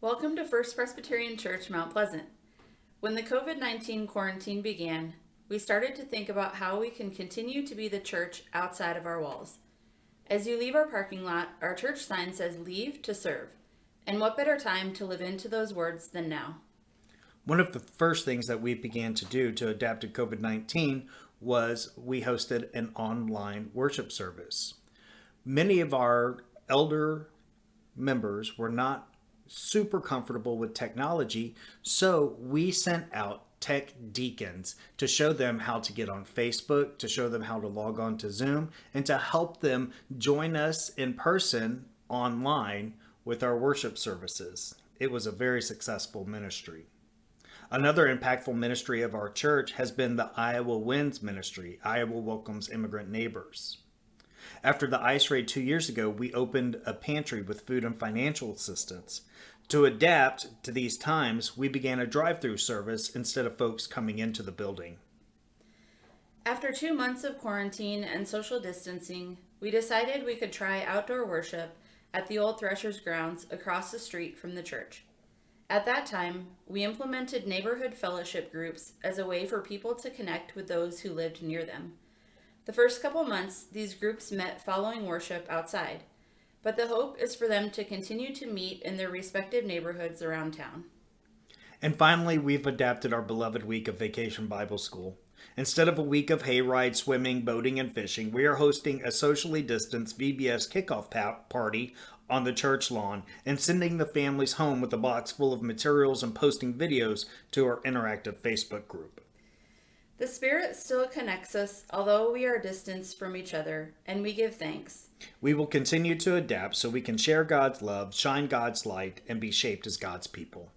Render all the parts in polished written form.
Welcome to First Presbyterian Church, Mount Pleasant. When the COVID-19 quarantine began, we started to think about how we can continue to be the church outside of our walls. As you leave our parking lot, our church sign says, "Leave to serve." And what better time to live into those words than now? One of the first things that we began to do to adapt to COVID-19 was we hosted an online worship service. Many of our elder members were not super comfortable with technology, so we sent out tech deacons to show them how to get on Facebook, to show them how to log on to Zoom, and to help them join us in person online with our worship services. It was a very successful ministry. Another impactful ministry of our church has been the Iowa Wins ministry. Iowa welcomes immigrant neighbors. After the ICE raid 2 years ago, we opened a pantry with food and financial assistance. To adapt to these times, we began a drive-through service instead of folks coming into the building. After 2 months of quarantine and social distancing, we decided we could try outdoor worship at the old Threshers grounds across the street from the church. At that time, we implemented neighborhood fellowship groups as a way for people to connect with those who lived near them. The first couple months, these groups met following worship outside, but the hope is for them to continue to meet in their respective neighborhoods around town. And finally, we've adapted our beloved week of Vacation Bible School. Instead of a week of hayride, swimming, boating, and fishing, we are hosting a socially distanced VBS kickoff party on the church lawn and sending the families home with a box full of materials and posting videos to our interactive Facebook group. The Spirit still connects us, although we are distanced from each other, and we give thanks. We will continue to adapt so we can share God's love, shine God's light, and be shaped as God's people.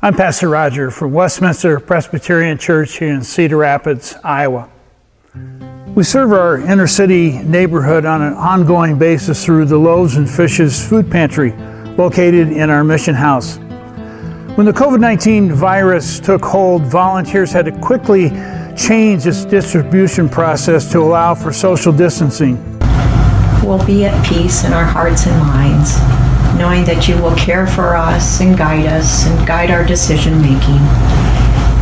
I'm Pastor Roger from Westminster Presbyterian Church here in Cedar Rapids, Iowa. We serve our inner city neighborhood on an ongoing basis through the Loaves and Fishes food pantry located in our mission house. When the COVID-19 virus took hold, volunteers had to quickly change its distribution process to allow for social distancing. We'll be at peace in our hearts and minds, knowing that you will care for us and guide our decision making.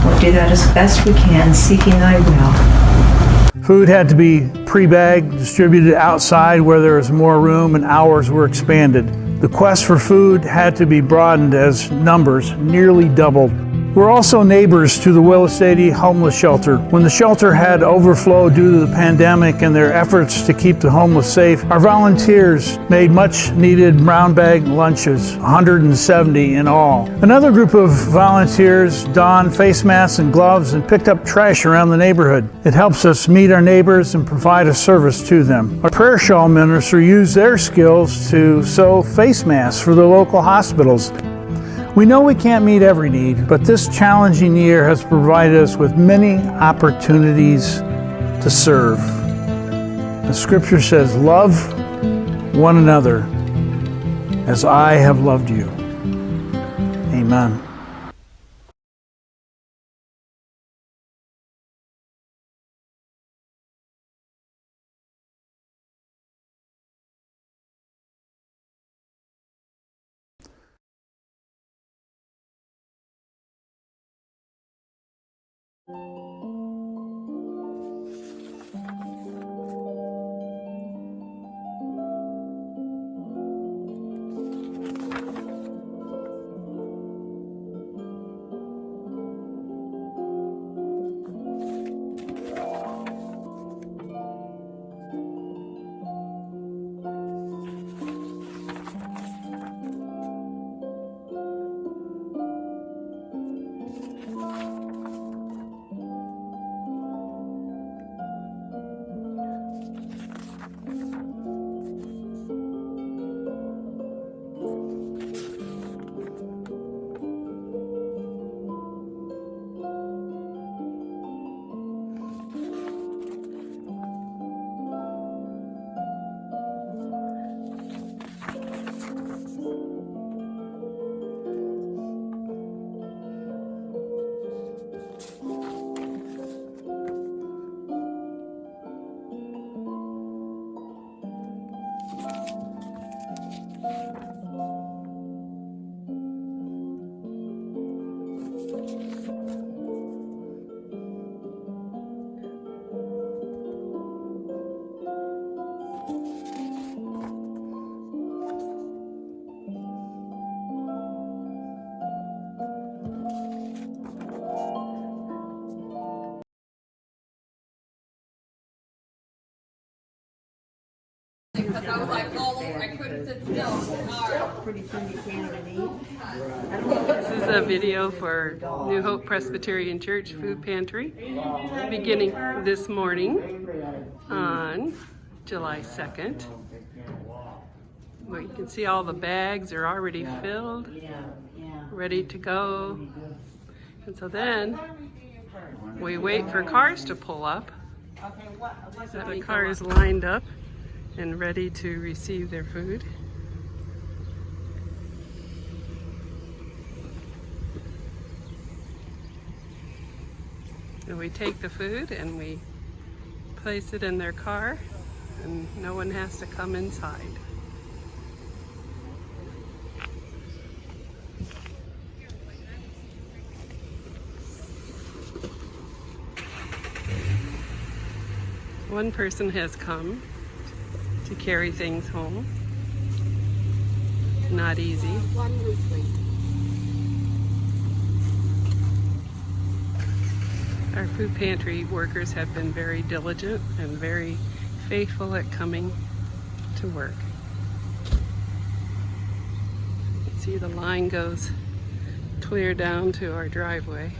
We'll do that as best we can, seeking thy will. Food had to be pre-bagged, distributed outside where there was more room, and hours were expanded. The quest for food had to be broadened as numbers nearly doubled. We're also neighbors to the Willis 80 homeless shelter. When the shelter had overflow due to the pandemic and their efforts to keep the homeless safe, our volunteers made much needed brown bag lunches, 170 in all. Another group of volunteers donned face masks and gloves and picked up trash around the neighborhood. It helps us meet our neighbors and provide a service to them. Our prayer shawl minister used their skills to sew face masks for the local hospitals. We know we can't meet every need, but this challenging year has provided us with many opportunities to serve. The scripture says, "Love one another as I have loved you." Amen. Because I was like, oh, I couldn't sit still. Pretty soon you can't even eat. This is a video for New Hope Presbyterian Church Food Pantry, beginning this morning on July 2nd. Well, you can see all the bags are already filled, ready to go. And so then we wait for cars to pull up. So the car is lined up and ready to receive their food. And we take the food and we place it in their car, and no one has to come inside. One person has come to carry things home. Not easy. One weekly. Our food pantry workers have been very diligent and very faithful at coming to work. You can see the line goes clear down to our driveway.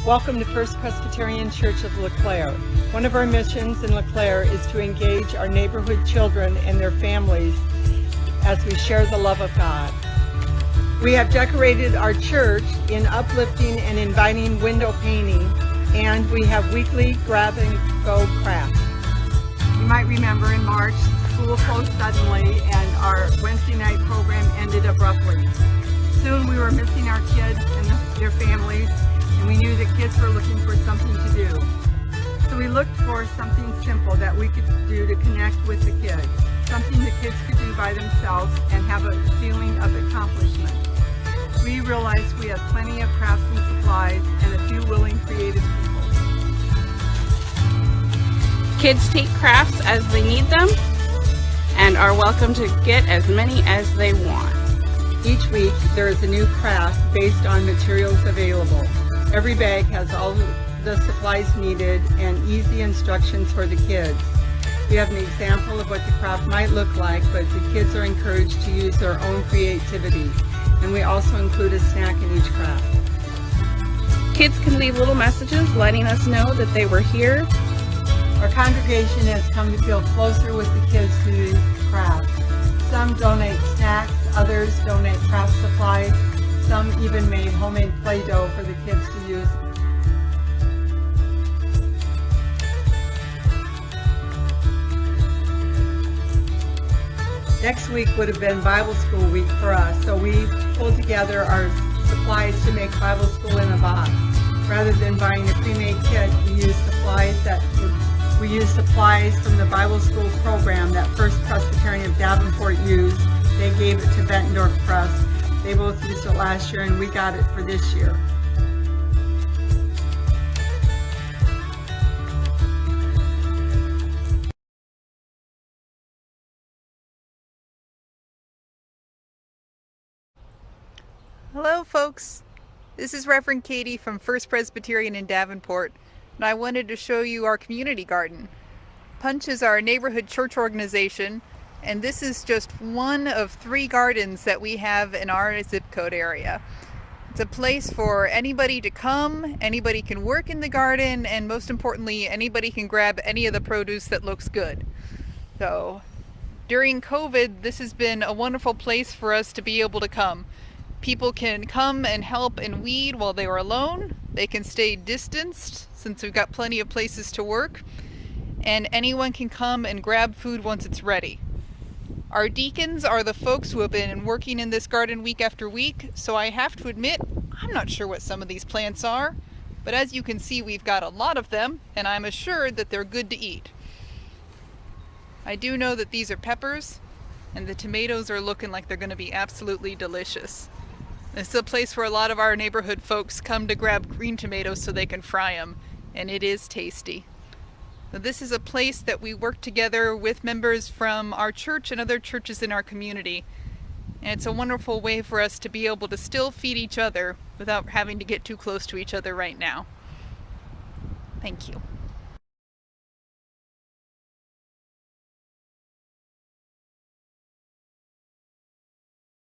Welcome to First Presbyterian Church of LeClaire. One of our missions in LeClaire is to engage our neighborhood children and their families as we share the love of God. We have decorated our church in uplifting and inviting window painting, and we have weekly grab-and-go crafts. You might remember in March, school closed suddenly and our Wednesday night program ended abruptly. Soon we were missing our kids and their families, and we knew that kids were looking for something to do. So we looked for something simple that we could do to connect with the kids, something the kids could do by themselves and have a feeling of accomplishment. We realized we had plenty of crafts and supplies and a few willing creative people. Kids take crafts as they need them and are welcome to get as many as they want. Each week there is a new craft based on materials available. Every bag has all the supplies needed and easy instructions for the kids. We have an example of what the craft might look like, but the kids are encouraged to use their own creativity. And we also include a snack in each craft. Kids can leave little messages letting us know that they were here. Our congregation has come to feel closer with the kids who use crafts. Some donate snacks, others donate craft supplies. Some even made homemade Play-Doh for the kids to use. Next week would have been Bible school week for us, so we pulled together our supplies to make Bible school in a box. Rather than buying a pre-made kit, we used supplies that would We used supplies from the Bible school program that First Presbyterian of Davenport used. They gave it to Bettendorf Press. They both used it last year and we got it for this year. Hello folks, this is Reverend Katie from First Presbyterian in Davenport, and I wanted to show you our community garden. Punch is our neighborhood church organization, and this is just one of 3 gardens that we have in our zip code area. It's a place for anybody to come, anybody can work in the garden, and most importantly, anybody can grab any of the produce that looks good. So, during COVID, this has been a wonderful place for us to be able to come. People can come and help and weed while they are alone. They can stay distanced since we've got plenty of places to work. And anyone can come and grab food once it's ready. Our deacons are the folks who have been working in this garden week after week, so I have to admit, I'm not sure what some of these plants are, but as you can see, we've got a lot of them, and I'm assured that they're good to eat. I do know that these are peppers, and the tomatoes are looking like they're going to be absolutely delicious. This is a place where a lot of our neighborhood folks come to grab green tomatoes so they can fry them, and it is tasty. Now, this is a place that we work together with members from our church and other churches in our community, and it's a wonderful way for us to be able to still feed each other without having to get too close to each other right now. Thank you.